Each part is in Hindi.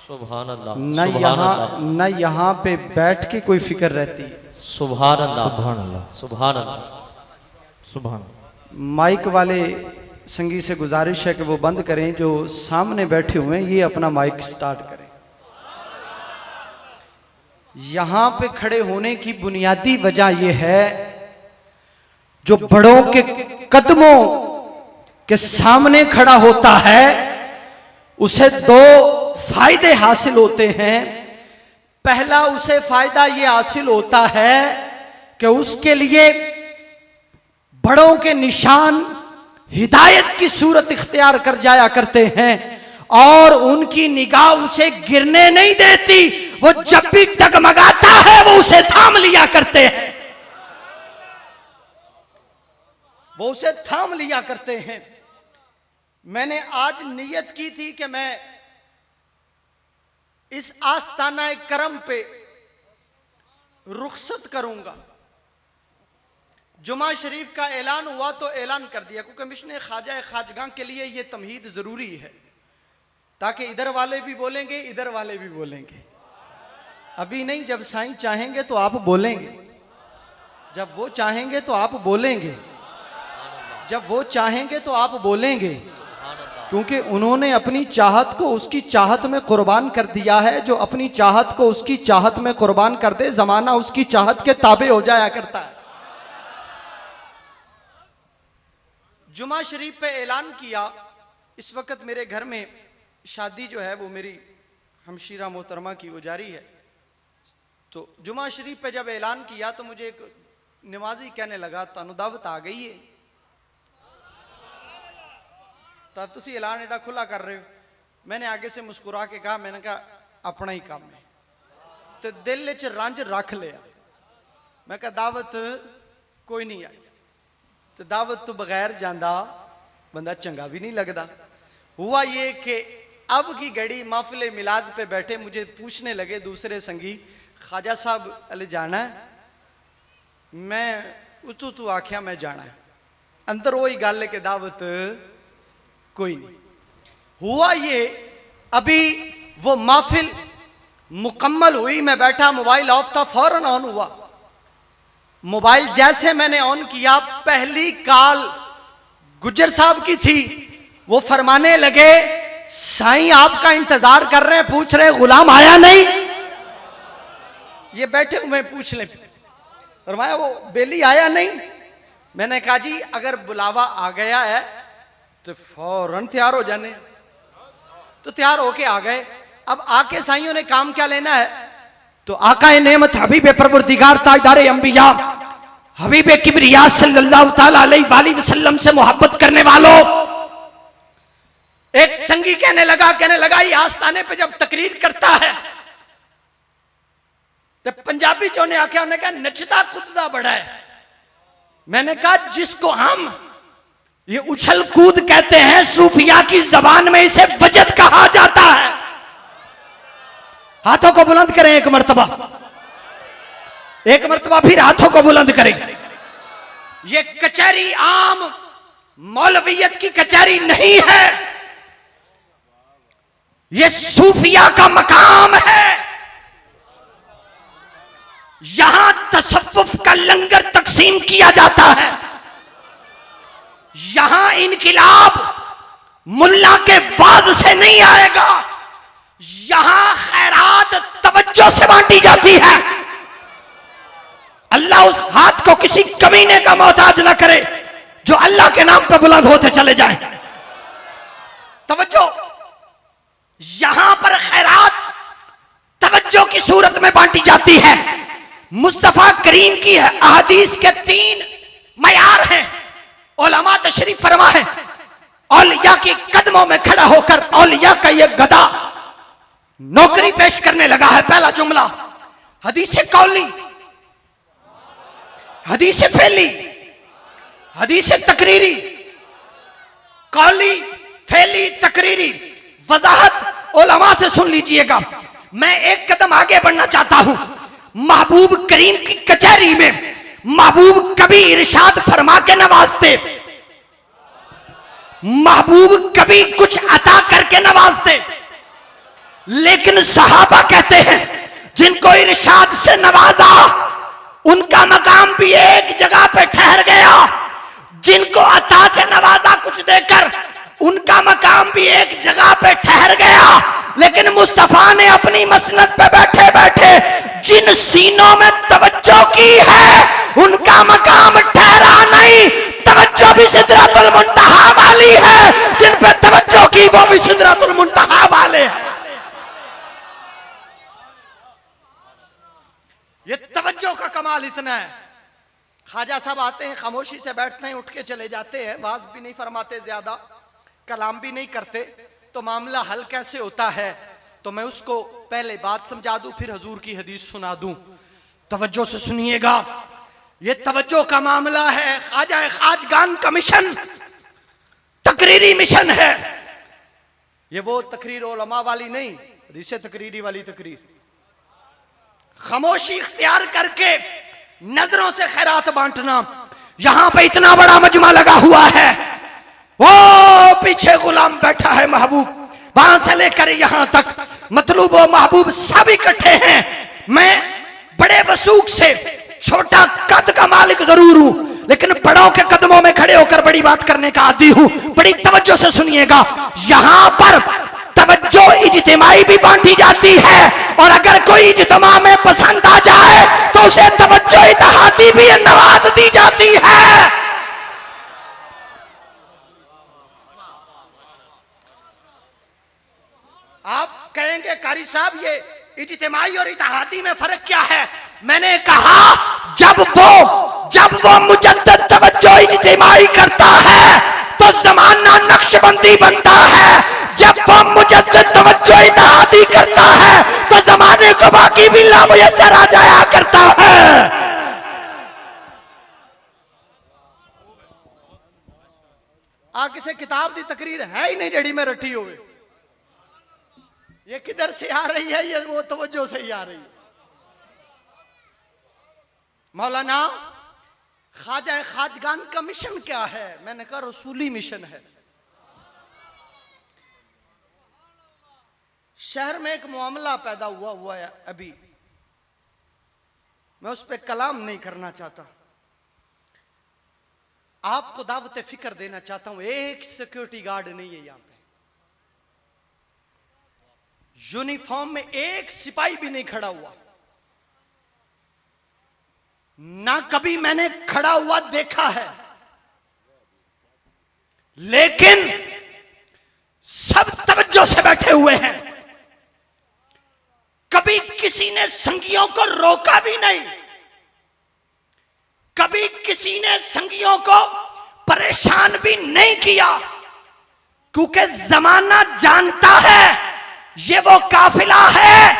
सुभान अल्लाह। न यहाँ पे बैठ के कोई फिक्र रहती है। सुभान अल्लाह, सुभान अल्लाह, सुभान अल्लाह, सुभान। माइक वाले संगी से गुजारिश है कि वो बंद करें, जो सामने बैठे हुए हैं ये अपना माइक स्टार्ट करें। यहां पे खड़े होने की बुनियादी वजह यह है, जो बड़ों के कदमों के सामने खड़ा होता है उसे दो फायदे हासिल होते हैं। पहला उसे फायदा यह हासिल होता है कि उसके लिए बड़ों के निशान हिदायत की सूरत इख्तियार कर जाया करते हैं और उनकी निगाह उसे गिरने नहीं देती। वो जब भी डगमगाता है वो उसे थाम लिया करते हैं, वो उसे थाम लिया करते हैं। मैंने आज नियत की थी कि मैं इस आस्ताना करम पे रुखसत करूंगा। जुमा शरीफ का ऐलान हुआ तो ऐलान कर दिया, क्योंकि मिशन ख्वाजा खाजगां के लिए यह तमहीद जरूरी है, ताकि इधर वाले भी बोलेंगे इधर वाले भी बोलेंगे। अभी नहीं, जब साईं चाहेंगे तो आप बोलेंगे, जब वो चाहेंगे तो आप बोलेंगे, जब वो चाहेंगे तो आप बोलेंगे, क्योंकि उन्होंने अपनी चाहत को उसकी चाहत में कुर्बान कर दिया है। जो अपनी चाहत को उसकी चाहत में कुर्बान कर दे, जमाना उसकी चाहत के ताबे हो जाया करता है। जुमा शरीफ पे ऐलान किया। इस वक्त मेरे घर में शादी जो है वो मेरी हमशीरा मोहतरमा की वो जारी है। तो जुमा शरीफ पे जब ऐलान किया तो मुझे एक नमाजी कहने लगा, तानू दावत आ गई है, तो तुसी ऐलान एडा खुला कर रहे हो। मैंने आगे से मुस्कुरा के कहा, मैंने कहा अपना ही काम है, तो दिल च रंज रख लिया। मैं कहा दावत कोई नहीं आई, तो दावत तो बगैर जांदा बंदा चंगा भी नहीं लगता। हुआ ये कि अब की घड़ी महफिल मिलाद पे बैठे मुझे पूछने लगे दूसरे संगी, ख्वाजा साहब अले जाना है? मैं उतू तू आख्या मैं जाना है। अंदर वही गल है कि दावत कोई नहीं। हुआ ये अभी वो महफिल मुकम्मल हुई, मैं बैठा, मोबाइल ऑफ था, फौरन ऑन हुआ। मोबाइल जैसे मैंने ऑन किया, पहली कॉल गुज्जर साहब की थी। वो फरमाने लगे, साईं आपका इंतजार कर रहे हैं, पूछ रहे गुलाम आया नहीं? ये बैठे हुए पूछ ले। फरमाया वो बेली आया नहीं? मैंने कहा जी अगर बुलावा आ गया है तो फौरन तैयार हो जाने। तो तैयार होके आ गए। अब आके साईयों ने काम क्या लेना है? तो आका नेमत हबीब परवरदिगार ताजदार अंबिया हबीब किबरिया सल्लल्लाहु ताला अलैहि वसल्लम से मोहब्बत करने वालों, एक संगी कहने लगा ये आस्ताने पे जब तकरीर करता है तो पंजाबी जो ने आख्या, उन्हें कहा नचता कूदता बड़ा है। मैंने कहा जिसको हम ये उछल कूद कहते हैं, सूफिया की जबान में इसे वजद कहा जाता है। हाथों को बुलंद करें एक मर्तबा, एक मर्तबा फिर हाथों को बुलंद करें। ये कचहरी आम मौलवियत की कचहरी नहीं है, ये सूफिया का मकाम है। यहां तसव्वुफ का लंगर तकसीम किया जाता है। यहां इनकिलाब मुल्ला के वाज से नहीं आएगा, यहां खैरात तवज्जो से बांटी जाती है। अल्लाह उस हाथ को किसी कमीने का मोहताज ना करे जो अल्लाह के नाम पर बुलंद होते चले जाए। तवज्जो, यहां पर खैरात तवज्जो की सूरत में बांटी जाती है। मुस्तफा करीम की अहदीस के 3 मयार हैं। उलमा तशरीफ फरमा है, औलिया के कदमों में खड़ा होकर औलिया का ये गदा नौकरी पेश करने लगा है। पहला जुमला हदीस कौली, हदीस फेली, हदीस तकरीरी। कौली, फेली, तकरीरी, वजाहत उलमा से सुन लीजिएगा। मैं एक कदम आगे बढ़ना चाहता हूं। महबूब करीम की कचहरी में महबूब कभी इरशाद फरमा के नवाजते, महबूब कभी कुछ अता करके नवाजते, लेकिन सहाबा कहते हैं जिनको इरशाद से नवाजा उनका मकाम भी एक जगह पे ठहर गया, जिनको अता से नवाजा कुछ देकर उनका मकाम भी एक जगह पे ठहर गया। लेकिन मुस्तफा ने अपनी मसनद पे बैठे बैठे जिन सीनों में तवज्जो की है उनका मकाम ठहरा नहीं। तवज्जो भी सिदरतुल मुंतहा वाली है, जिन पे तवज्जो की वो भी सिदरतुल मुंतहा वाले हैं। ये तवज्जो का कमाल इतना है, ख्वाजा साहब आते हैं, खामोशी से बैठते हैं, उठ के चले जाते हैं, वाज भी नहीं फरमाते, ज्यादा कलाम भी नहीं करते। तो मामला हल कैसे होता है? तो मैं उसको पहले बात समझा दूं, फिर हजूर की हदीस सुना दूं। तवज्जो से सुनिएगा, ये तवज्जो का मामला है। ख्वाजा खाजगान का मिशन तकरीरी मिशन है। ये वो तकरीर उलमा वाली नहीं, हदीस तकरीरी वाली तकरीर। खामोशी इख्तियार करके नजरों से खैरात बांटना। यहां पे इतना बड़ा मजमा लगा हुआ है, वो पीछे गुलाम बैठा है महबूब, वहां से लेकर यहां तक मतलूब व महबूब सब इकट्ठे हैं। मैं बड़े वसूख से छोटा कद का मालिक जरूर हूं, लेकिन बड़ों के कदमों में खड़े होकर बड़ी बात करने का आदी हूं। बड़ी तवज्जो से सुनिएगा, यहां पर तवज्जो इज्तिमाई भी बांटी जाती है, और अगर कोई इज्तिमा में पसंद आ जाए तो उसे तवज्जो इत्तेहादी भी नवाज दी जाती है। आप कहेंगे कारी साहब ये इज्तिमाई और इत्तेहादी में फर्क क्या है? मैंने कहा जब वो मुजद्दद तवज्जो इज्तिमाई करता है तो जमाना नक्शबंदी बनता है, जब वो मुजद्दद तवज्जो इत्तेहादी करता है तो जमाने को बाकी भी लामुयस्सर आ जाया करता है। आ किसी किताब की तकरीर है ही नहीं जड़ी में रटी हुए। ये किधर से आ रही है? ये वो तवज्जो से ही आ रही है। मौलाना ख्वाजा खाजगान का मिशन क्या है? मैंने कहा रसूली मिशन है। शहर में एक मामला पैदा हुआ है अभी, मैं उस पर कलाम नहीं करना चाहता, आपको दावत फिक्र देना चाहता हूं। एक सिक्योरिटी गार्ड नहीं है यहां पे, यूनिफॉर्म में एक सिपाही भी नहीं खड़ा हुआ, ना कभी मैंने खड़ा हुआ देखा है। लेकिन सब तवज्जो से बैठे हुए हैं, कभी किसी ने संगियों को रोका भी नहीं, कभी किसी ने संगियों को परेशान भी नहीं किया, क्योंकि जमाना जानता है ये वो काफिला है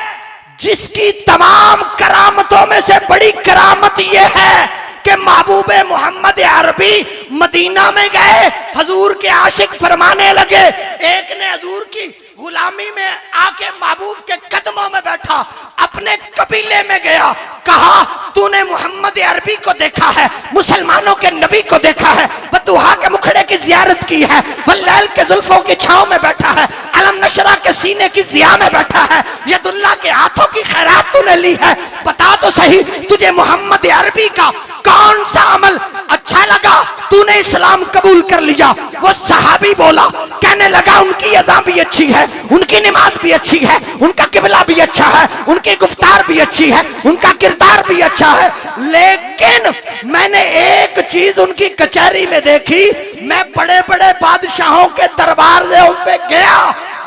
जिसकी तमाम करामतों में से बड़ी करामत यह है कि महबूब मोहम्मद अरबी मदीना में गए, हजूर के आशिक फरमाने लगे। एक ने हजूर की गुलामी में आके महबूब के कदमों में बैठा, अपने कबीले में गया, कहा तूने मोहम्मद अरबी को देखा है, मुसलमानों के नबी को देखा है, बतूहा के मुखड़े की जियारत की है, वल्लैल के जुल्फों की छांव में बैठा है, अलम नशरा के सीने की जिया में बैठा है, यदुल्ला के हाथों की खैरात तूने ली है, बता तो सही तुझे मोहम्मद अरबी का कौन सा अमल अच्छा लगा, तूने इस्लाम कबूल कर लिया। वो सहाबी बोला, कहने लगा उनकी अज़ां भी अच्छी है, उनकी नमाज भी अच्छी है, उनका किबला भी अच्छा है, उनकी गुफ्तार भी अच्छी है, उनका किरदार भी अच्छा है, लेकिन मैंने एक चीज उनकी कचहरी में देखी, मैं बड़े बड़े बादशाहों के दरबार पे गया,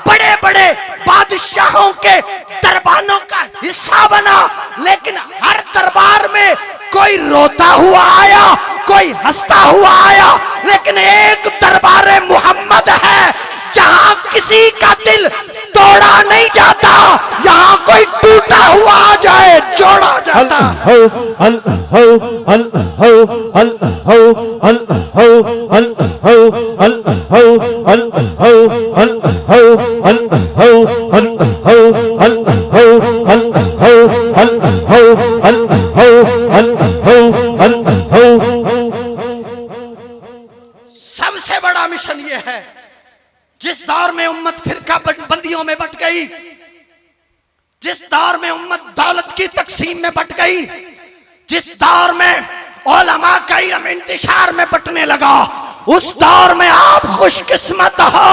बड़े बड़े बादशाहों के दरबारों का हिस्सा बना, लेकिन हर दरबार में कोई रोता हुआ आया, कोई हंसता हुआ आया, लेकिन एक दरबार मोहम्मद है जहां किसी का दिल तोड़ा नहीं जाता, यहाँ कोई टूटा हुआ आ जाए जोड़ा जाता। सबसे बड़ा मिशन ये है, जिस दौर में उम्मत फिरका बंदियों में बट गई, जिस दौर में उम्मत दौलत की तकसीम में बट गई, जिस दौर में उलमा का इल्म इंतिशार में बटने लगा, उस दौर में आप खुशकिस्मत हो,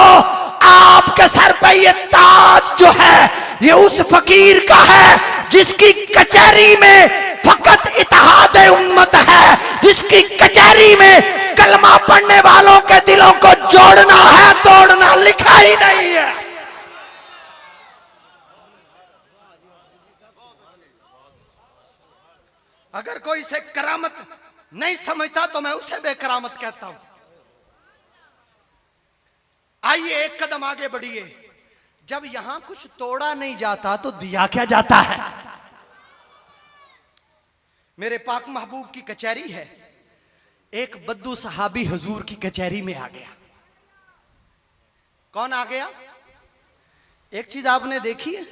आपके सर पे ये ताज जो है ये उस फकीर का है जिसकी कचहरी में फकत इत्तेहाद उम्मत है, जिसकी कचहरी में कलमा पढ़ने वालों के दिलों को जोड़ना है, तोड़ना लिखा ही नहीं है। अगर कोई इसे करामत नहीं समझता तो मैं उसे बेकरामत कहता हूं। आइए एक कदम आगे बढ़िए। जब यहां कुछ तोड़ा नहीं जाता तो दिया क्या जाता है? मेरे पाक महबूब की कचहरी है, एक बद्दू सहाबी हुजूर की कचहरी में आ गया। कौन आ गया? एक चीज आपने देखी है,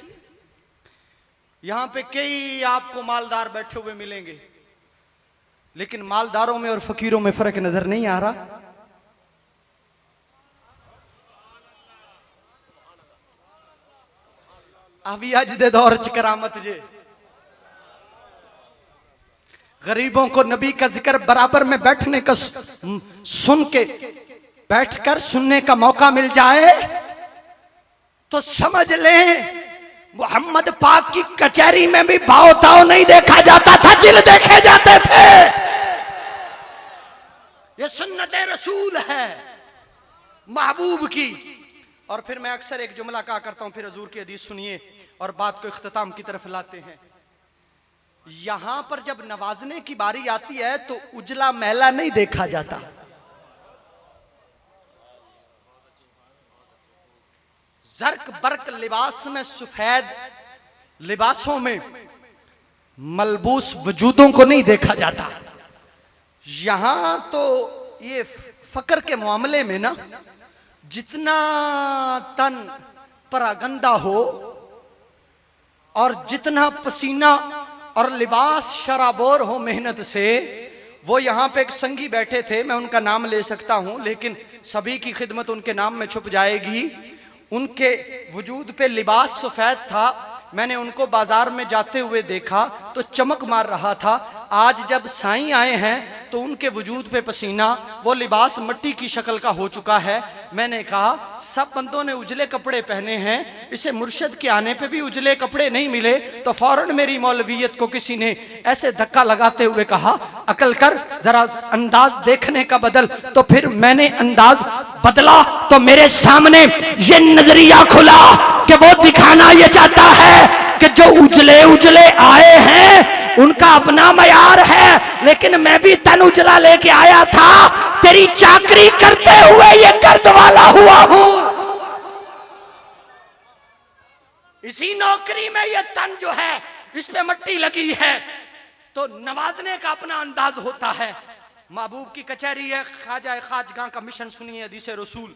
यहां पे कई आपको मालदार बैठे हुए मिलेंगे, लेकिन मालदारों में और फकीरों में फर्क नजर नहीं आ रहा। अभी अज दे दौर च करामत जे गरीबों को नबी का जिक्र बराबर में बैठने का सुन के बैठकर सुनने का मौका मिल जाए तो समझ लें मोहम्मद पाक की कचहरी में भी भाव ताव नहीं देखा जाता था, दिल देखे जाते थे। ये सुन्नत रसूल है महबूब की। और फिर मैं अक्सर एक जुमला कहा करता हूं, फिर हुजूर की हदीस सुनिए और बात को इख्तिताम की तरफ लाते हैं। यहां पर जब नवाजने की बारी आती है तो उजला मैला नहीं देखा जाता, जर्क बर्क लिबास में, सफेद लिबासों में मलबूस वजूदों को नहीं देखा जाता। यहां तो ये फकर के मामले में ना, जितना तन परागंदा हो और जितना पसीना और लिबास शराबोर हो मेहनत से, वो यहाँ पे एक संगी बैठे थे, मैं उनका नाम ले सकता हूं लेकिन सभी की खिदमत उनके नाम में छुप जाएगी। उनके वजूद पे लिबास सफेद था, मैंने उनको बाजार में जाते हुए देखा तो चमक मार रहा था। आज जब साईं आए हैं तो उनके वजूद पे पसीना, वो लिबास मिट्टी की शक्ल का हो चुका है। मैंने कहा सब बंदों ने उजले कपड़े पहने हैं, इसे मुर्शिद के आने पे भी उजले कपड़े नहीं मिले। तो फौरन मेरी मौलवियत को किसी ने ऐसे धक्का लगाते हुए कहा, अकल कर, जरा अंदाज देखने का बदल। तो फिर मैंने अंदाज बदला तो मेरे सामने ये नजरिया खुला कि वो दिखाना ये चाहता है कि जो उजले उजले आए हैं उनका अपना मयार है, लेकिन मैं भी तन उजला लेके आया था, तेरी चाकरी करते हुए ये गर्द वाला हुआ हूं। इसी नौकरी में ये तन जो है इस पे मिट्टी लगी है, तो नवाजने का अपना अंदाज होता है। महबूब की कचहरी है, ख्वाजा खाजगां का मिशन सुनिए, हदीस रसूल।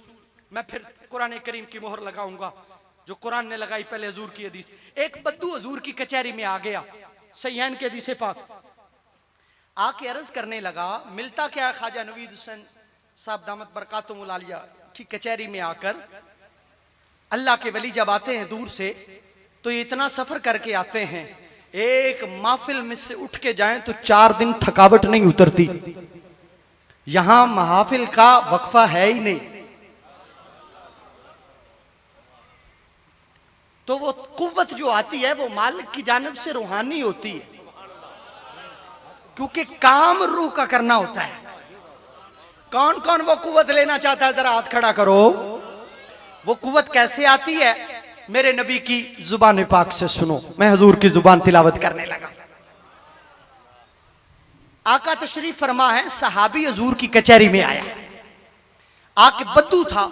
मैं फिर कुरान करीम की मोहर लगाऊंगा जो कुरान ने लगाई, पहले हजूर की हदीस। एक बद्दू हजूर की कचहरी में आ गया, सहीहैन के हदीस पाक। आके अर्ज करने लगा, मिलता क्या ख्वाजा नवीद हुसैन साहब दामत बरकातुहुल आलिया की कचहरी में आकर। अल्लाह के वली जब आते हैं दूर से तो ये इतना सफर करके आते हैं, एक महफिल में से उठ के जाएं तो 4 दिन थकावट नहीं उतरती। यहां महफिल का वक्फा है ही नहीं, तो वो कुव्वत जो आती है वो मालिक की जानिब से रूहानी होती है, क्योंकि काम रूह का करना होता है। कौन कौन वो कुव्वत लेना चाहता है, जरा हाथ खड़ा करो। वो कुव्वत कैसे आती है, मेरे नबी की जुबान पाक से सुनो। मैं हुजूर की जुबान तिलावत करने लगा। आका तशरीफ फरमा है, सहाबी हुजूर की कचहरी में आया, आके बद्दू था,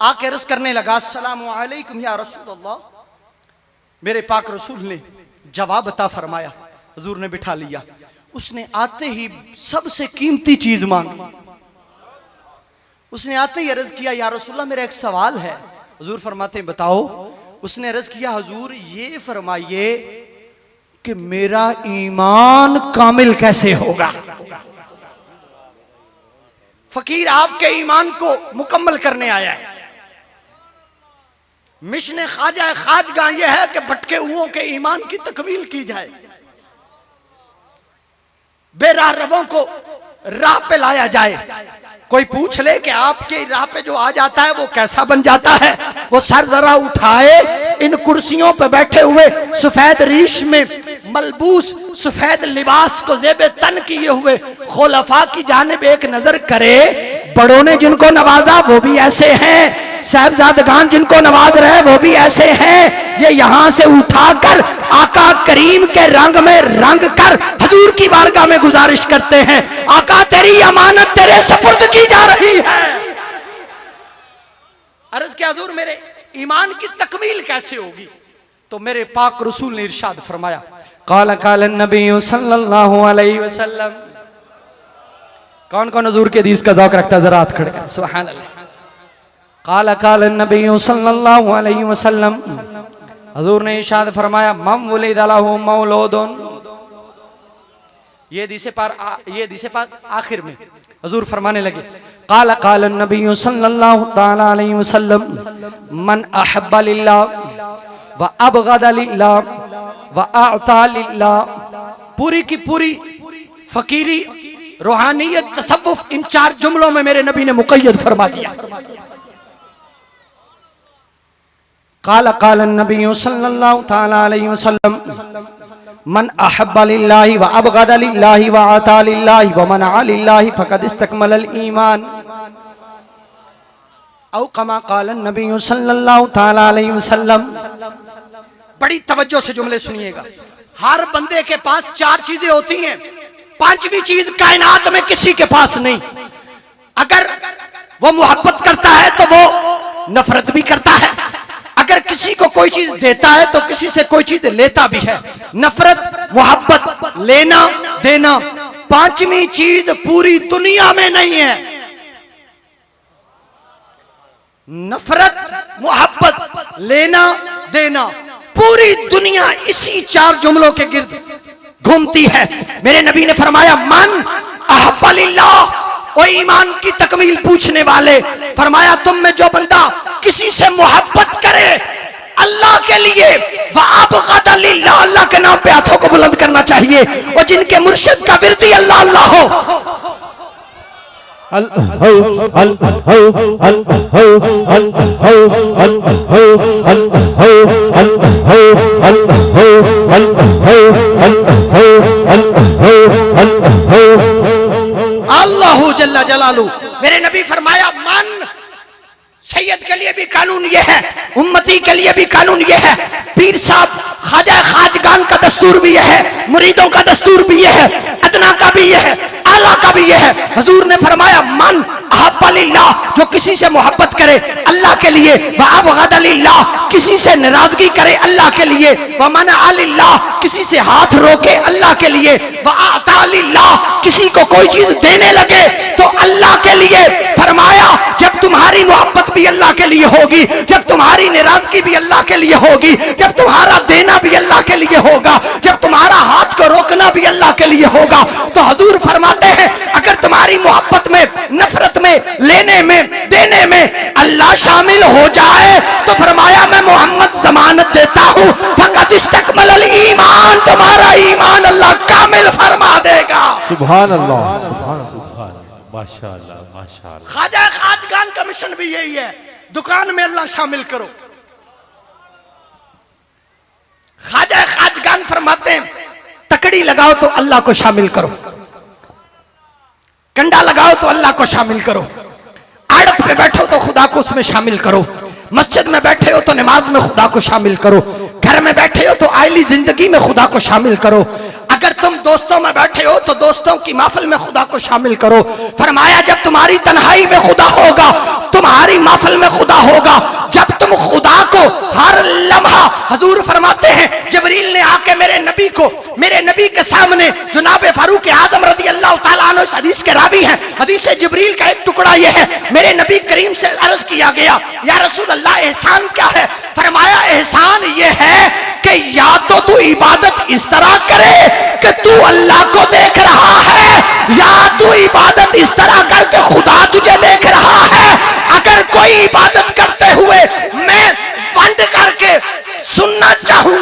आके अर्ज करने लगा, अस्सलामु अलैकुम या रसूल अल्लाह। मेरे पाक रसूल ने जवाब अता फरमाया, हुजूर ने बिठा लिया। उसने आते ही सबसे कीमती चीज मांगी। उसने आते ही अर्ज किया, या रसूलल्लाह मेरा एक सवाल है। हुजूर फरमाते हैं बताओ। उसने अर्ज किया, हुजूर ये फरमाइए कि मेरा ईमान कामिल कैसे होगा। फकीर आपके ईमान को मुकम्मल करने आया है। मिशन ख्वाजा खाजगा यह है कि भटके हुओं के ईमान की तकमील की जाए, बेराह रवों को राह पे लाया जाए। कोई पूछ ले कि आपके राह पे जो आ जाता है वो कैसा बन जाता है, वो सर जरा उठाए, इन कुर्सियों पे बैठे हुए सफेद रीश में मलबूस सफेद लिबास को जेबे तन किए हुए खुलफा की जानिब एक नजर करे। बड़ों ने जिनको नवाजा वो भी ऐसे हैं, साहबजादगान जिनको नवाज रहे वो भी ऐसे हैं। ये यहां से उठाकर आका करीम के रंग में रंग कर हजूर की बारगाह में गुजारिश करते हैं, आका तेरी अमानत तेरे सुपुर्द की जा रही है। अर्ज के हजूर मेरे ईमान की तकमील कैसे होगी? तो मेरे पाक रसूल ने इरशाद फरमाया, काला काला नबी सल्लल्लाहु अलैहि वसल्लम। कौन कौन हजूर के हदीस का ज़ौक़ रखता है जरा हाथ खड़े करें, सुभान अल्लाह। काला काला नबी सल्लल्लाहु अलैहि वसल्लम, हजूर ने इरशाद फरमाया, मम वुलिदा लहु मौलूदुन। ये हदीस पाक आखिर में हजूर फरमाने लगे, काला काला नबी सल्लल्लाहु ताला अलैहि वसल्लम, मन अहब्बा लिल्लाह व अबगदा लिल्लाह व अअता लिल्लाह। पूरी की पूरी फकीरी, रूहानियत, तसव्वुफ इन चार जुमलों में मेरे नबी ने मुक़य्यद फरमा दिया। काला काला नबी सल्लल्लाहु ताला अलैहि वसल्लम, मन अहब्बा लिल्लाहि व अबगदा लिल्लाहि व अता लिल्लाहि व मनअ लिल्लाहि फक़द इस्तकमलल ईमान। औ कमा काला नबी सल्लल्लाहु ताला अलैहि वसल्लम। बड़ी तवज्जो से जुमले सुनिएगा। हर बंदे के पास चार चीजें होती हैं, पांचवी चीज कायनात में किसी के पास नहीं। अगर वो मोहब्बत करता है तो वो नफरत भी करता है, अगर किसी को कोई चीज देता है तो किसी से कोई चीज लेता भी है। नफरत, मोहब्बत, लेना देना, पांचवी चीज पूरी दुनिया में नहीं है। नफरत, मोहब्बत, लेना देना, पूरी दुनिया इसी चार जुमलों के गिर्द घूमती है। मेरे नबी ने फरमाया, मन अहब्बा लिल्लाह, और ईमान की तकमील पूछने वाले, फरमाया तुम में जो बंदा किसी से मोहब्बत करे अल्लाह के लिए, वह अबगदा लिल्लाह, अल्लाह के नाम पे हाथों को बुलंद करना चाहिए, और जिनके मुर्शिद का विरदी अल्लाह अल्लाह हो। अल्लाहु जल्ला जलालू। मेरे नबी फरमाया, मन, सैयद के लिए भी कानून यह है, उम्मती के लिए भी कानून यह है, पीर साहब ख्वाजा खाजगान का दस्तूर भी यह है, मुरीदों का दस्तूर भी यह है, अदना का भी यह है, आला का भी यह है। हजूर ने फरमाया, मन अहब्बा लिल्लाह, जो किसी से मोहब्बत करे अल्लाह के लिए, व अबगदा लिल्लाह, किसी से नाराजगी करे अल्लाह के लिए, व मनअ लिल्लाह, किसी से हाथ रोके अल्लाह के लिए, व अता लिल्लाह, किसी को कोई चीज देने लगे तो अल्लाह के लिए। फरमाया, जब तुम्हारी मोहब्बत भी अल्लाह के लिए होगी, जब तुम्हारी नाराजगी भी अल्लाह के लिए होगी, जब तुम्हारा देना भी अल्लाह के लिए होगा, जब तुम्हारा हाथ को रोकना भी अल्लाह के लिए होगा, तो हजूर फरमाते हैं, अगर तुम्हारी मोहब्बत में, नफरत में, लेने में, देने में अल्लाह शामिल हो जाए तो फरमाया, मैं मोहम्मद जमानत देता हूं, फक़द इस्तकमलल ईमान, तुम्हारा ईमान अल्लाह कामिल फरमा देगा। सुभान अल्लाह, सुभान अल्लाह, माशाअल्लाह माशाअल्लाह। ख्वाजा खाजगान का मिशन भी यही है, दुकान में अल्लाह शामिल करो। ख्वाजा खाजगान फरमाते हैं, तकड़ी लगाओ तो अल्लाह को शामिल करो, कंडा लगाओ तो अल्लाह को शामिल करो, आड़त पे बैठो तो खुदा को उसमें शामिल करो, मस्जिद में बैठे हो तो नमाज में खुदा को शामिल करो, घर में बैठे हो तो आइली जिंदगी में खुदा को शामिल करो, अगर तुम दोस्तों में बैठे हो तो दोस्तों की महफिल में खुदा को शामिल करो। फरमाया, जब तुम्हारी तन्हाई में खुदा होगा, तुम्हारी महफिल में खुदा होगा, जब तुम खुदा को हर लम्हा, हजूर फरमाते हैं, जिब्रील ने आके मेरे नबी को, मेरे नबी के सामने जनाब फारूक आजम रज़ी अल्लाह ताला अन्हु इस हदीस के रावी हैं, हदीस जिब्रील का एक टुकड़ा यह है, मेरे नबी करीम से अर्ज किया गया, या रसूल अल्लाह एहसान क्या है? फरमाया, एहसान यह है कि या तो तू इबादत इस तरह करे कि तू अल्लाह को देख रहा है, या तू इबादत इस तरह कर कि खुदा तुझे देख रहा है। अगर कोई इबादत करते हुए मैं फंड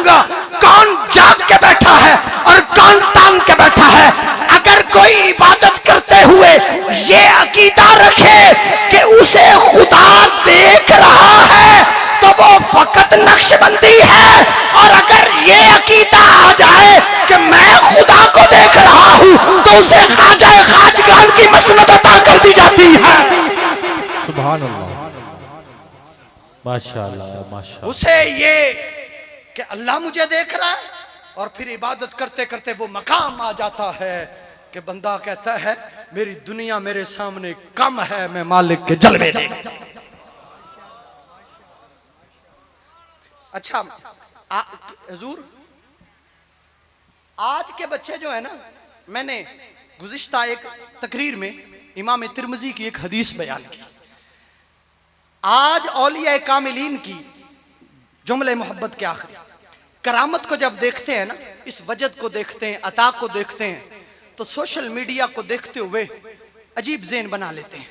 कहूंगा कौन जाग के बैठा है और कौन तान के बैठा है। अगर कोई इबादत करते हुए ये अकीदा रखे कि उसे खुदा देख रहा है तो वो फकत नक्शबंदी है। और अगर ये अकीदा आ जाए कि मैं खुदा को देख रहा हूं तो उसे ख्वाजा खाजगान की मसनद अता कर दी जाती है। सुभान अल्लाह, माशाअल्लाह माशाअल्लाह। उसे ये कि अल्लाह मुझे देख रहा है और फिर इबादत करते करते वो मकाम आ जाता है कि बंदा कहता है मेरी दुनिया मेरे सामने कम है, मैं मालिक के जलवे देखता हूं। अच्छा हुजूर, आज के बच्चे जो है ना, मैंने गुज़िश्ता एक तकरीर में इमाम तिरमिज़ी की एक हदीस बयान की। आज औलिया कामिलीन की जुमले मोहब्बत के आखिरी करामत को जब देखते हैं ना, इस वजद को देखते हैं, अता को देखते हैं, तो सोशल मीडिया को देखते हुए अजीब ज़ेन बना लेते हैं।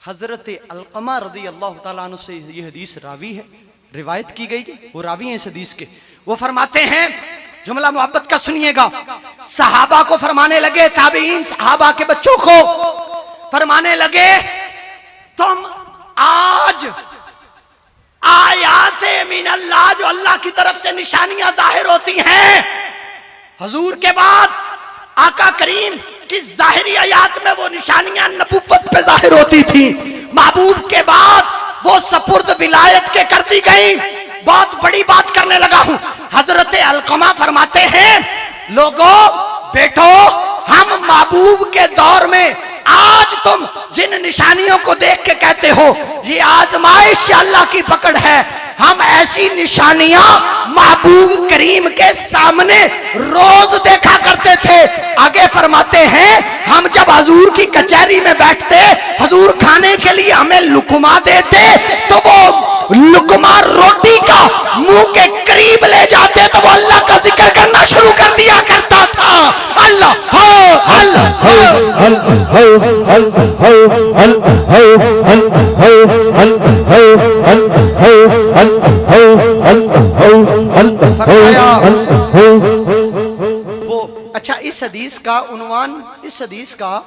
हजरत अलक़मा रज़ी अल्लाह तआला अन्हु से यह हदीस रावी है, रिवायत की गई, वो रावी हैं इस हदीस के। वो फरमाते हैं, जुमला मोहब्बत का सुनिएगा, सहाबा को फरमाने लगे, ताबीन सहाबा के बच्चों को फरमाने लगे, तुम आज आयाते मिनल्लाह जो अल्लाह की तरफ से निशानियां जाहिर होती हैं, हुजूर के बाद आका करीम की जाहिरी आयात में वो निशानियां नबुव्वत पे जाहिर होती थी, महबूब के बाद वो सपुर्द विलायत के कर दी गई। बहुत बड़ी बात करने लगा हूं। हजरत अलक़मा फरमाते हैं, लोगों बेटो, हम महबूब के दौर में आज तुम जिन निशानियों को देख के कहते हो ये आजमाइश या अल्लाह की पकड़ है, हम ऐसी निशानियां महबूब करीम के सामने रोज देखा करते थे। आगे फरमाते हैं, हम जब हजूर की कचहरी में बैठते, हजूर खाने के लिए हमें लुकमा देते तो वो लुकमा रोटी का मुंह के करीब ले जाते तो वो अल्लाह का जिक्र करना शुरू कर दिया करता था। अल्लाह हो अल्लाह हो वो। अच्छा, इस हदीस का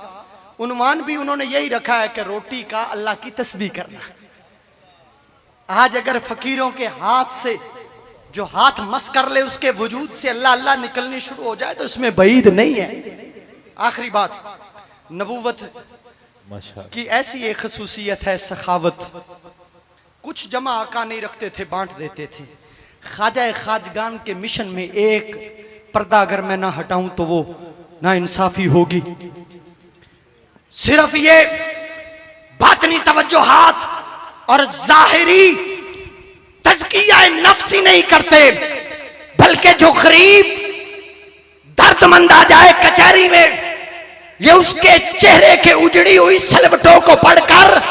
उन्वान भी उन्होंने यही रखा है कि रोटी का अल्लाह की तस्बीह करना। आज अगर फकीरों के हाथ से जो हाथ मस कर ले उसके वजूद से अल्लाह अल्लाह निकलनी शुरू हो जाए तो इसमें बईद नहीं है। आखिरी बात, नबूवत की ऐसी एक खसूसियत है सखावत। कुछ जमा आका नहीं रखते थे, बांट देते थे। ख्वाजा खाजगान के मिशन में एक पर्दा अगर मैं ना हटाऊं तो वो ना इंसाफी होगी। सिर्फ ये बातनी तवज्जुहात और जाहिरी तज़किया नफ्सी नहीं करते, बल्कि जो गरीब दर्दमंद आ जाए कचहरी में, ये उसके चेहरे के उजड़ी हुई सलवटों को पढ़कर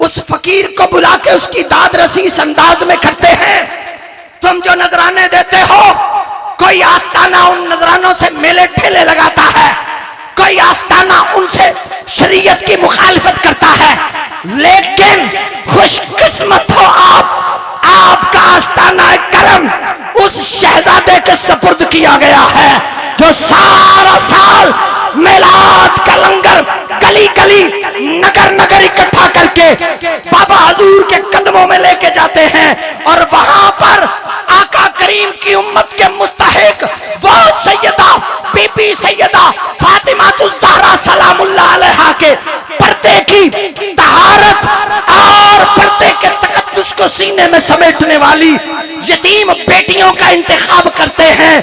उस फकीर को बुला के उसकी दाद रसी इस अंदाज में करते हैं। तुम जो नजराने देते हो, कोई आस्ताना उन नजरानों से मेले ठेले लगाता है, कोई आस्ताना उनसे शरीयत की मुखालिफत करता है, लेकिन खुशकिस्मत हो आपका आस्ताना करम उस शहजादे के सपुर्द किया गया है जो सारा साल मिलाद का लंगर गली गली नगर नगर इकट्ठा करके बाबा हजूर के कदमों में लेके जाते हैं और वहां पर आका करीम की उम्मत के मुस्तहिक वो सैयदा बीबी सैयदा फातिमा ज़हरा सलामुल्लाह अलैहा के पर्दे की तहारत और पर्दे के तकद्दुस को सीने में समेटने वाली यतीम बेटियों का इंतखाब करते हैं,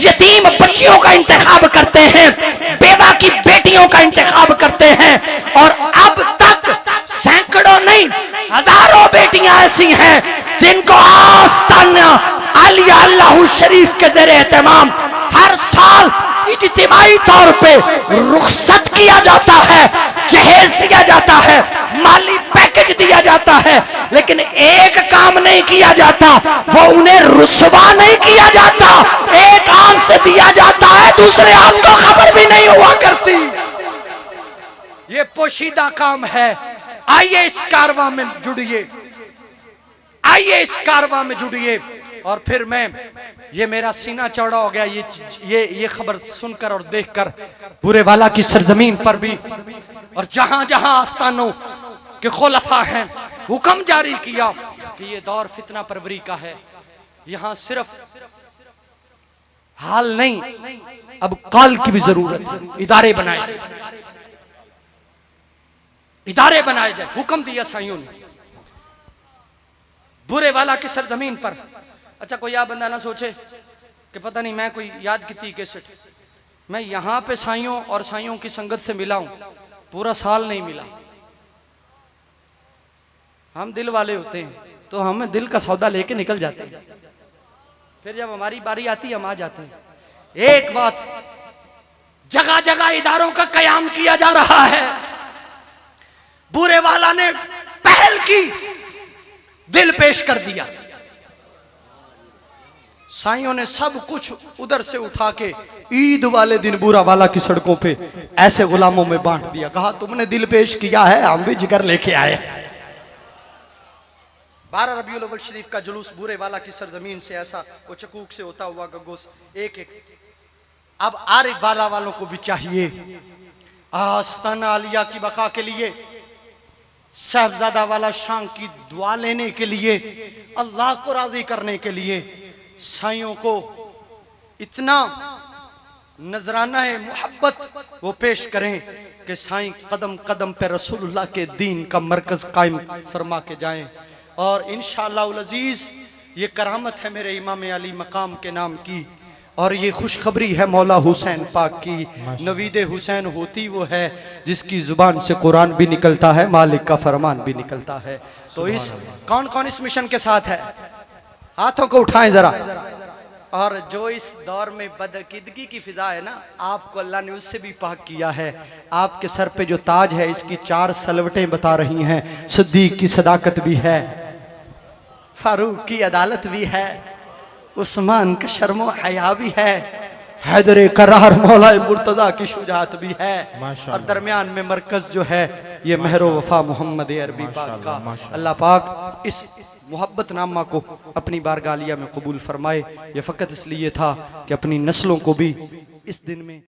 यतीम बच्चियों का इंतखाब करते हैं, बेवा की बेटियों का इंतखाब करते हैं। और अब तक सैकड़ों नहीं हजारों बेटियां ऐसी हैं जिनको आस्ताना आलिया अल्लाह शरीफ के ज़रिए एहतमाम हर साल इज्तिमाई तौर पे रुखसत किया जाता है, जहेज दिया जाता है, माली पैकेज दिया जाता है, लेकिन एक काम नहीं किया जाता, वो उन्हें रुसवा नहीं किया जाता। एक आंख से दिया जाता है, दूसरे आंख को खबर भी नहीं हुआ करती। ये पोशीदा काम है। आइए इस कारवां में जुड़िए, आइए इस कारवां में जुड़िए और फिर मैं ये मेरा सीना चौड़ा हो गया ये खबर सुनकर और देखकर बुरे वाला की सरजमीन पर भी और जहां जहां आस्थानों के खुलफा हैं हुक्म जारी किया कि ये दौर फितना परवरी का है। यहां सिर्फ हाल नहीं, अब काल की भी जरूरत है। इदारे बनाए जाए, हुक्म दिया साईयों ने बुरे वाला की सरजमीन पर। अच्छा, कोई आप बंदा ना सोचे कि पता नहीं मैं कोई याद की कैसे, मैं यहां पे साईयों और साईयों की संगत से मिला हूं, पूरा साल नहीं मिला। हम दिल वाले होते हैं तो हम दिल का सौदा लेके निकल जाते हैं, फिर जब हमारी बारी आती है हम आ जाते हैं। एक बात, जगह जगह इदारों का कयाम किया जा रहा है। बुरे वाला ने पहल की, दिल पेश कर दिया। साईयों ने सब कुछ उधर से उठा के ईद वाले दिन बुरा वाला की सड़कों पे ऐसे गुलामों में बांट दिया। कहा तुमने दिल पेश किया है, हम भी जिगर लेके आए। 12 रबीउल अव्वल शरीफ का जुलूस बुरे वाला की सरजमीन से ऐसा वो चकूक से होता हुआ गगोस एक एक। अब आरिफ वाला वालों को भी चाहिए आस्ताना आलिया की बका के लिए, साहबजादा वाला शान की दुआ लेने के लिए, अल्लाह को राजी करने के लिए साईयों को इतना नजराना है मोहब्बत वो पेश करें कि साईं कदम कदम पे रसूलुल्लाह के दीन का मरकज कायम फरमा के जाएं। और इंशाअल्लाह अज़ीज ये करामत है मेरे इमाम अली मकाम के नाम की, और ये खुशखबरी है मौला हुसैन पाक की। नवीद हुसैन होती वो है जिसकी जुबान से कुरान भी निकलता है, मालिक का फरमान भी निकलता है। तो इस कौन कौन इस मिशन के साथ है, हाथों को उठाएं जरा। और जो इस दौर में बदअकीदगी की फिजा है ना, आपको अल्लाह ने उससे भी पाक किया है। आपके सर पे जो ताज है इसकी 4 सलवटें बता रही हैं, सिद्दीक की सदाकत भी है, फारूक की अदालत भी है, उस्मान का शर्मो हया भी है, हैदर करार मौला मुर्तजा की शुजात भी है, और दरमियान में मरकज जो है ये महरो वफा मोहम्मद अरबी पाक का। अल्लाह पाक इस मोहब्बत नामा को अपनी बारगालिया में कबूल फरमाए। ये फ़कत इसलिए था कि अपनी नस्लों को भी इस दिन में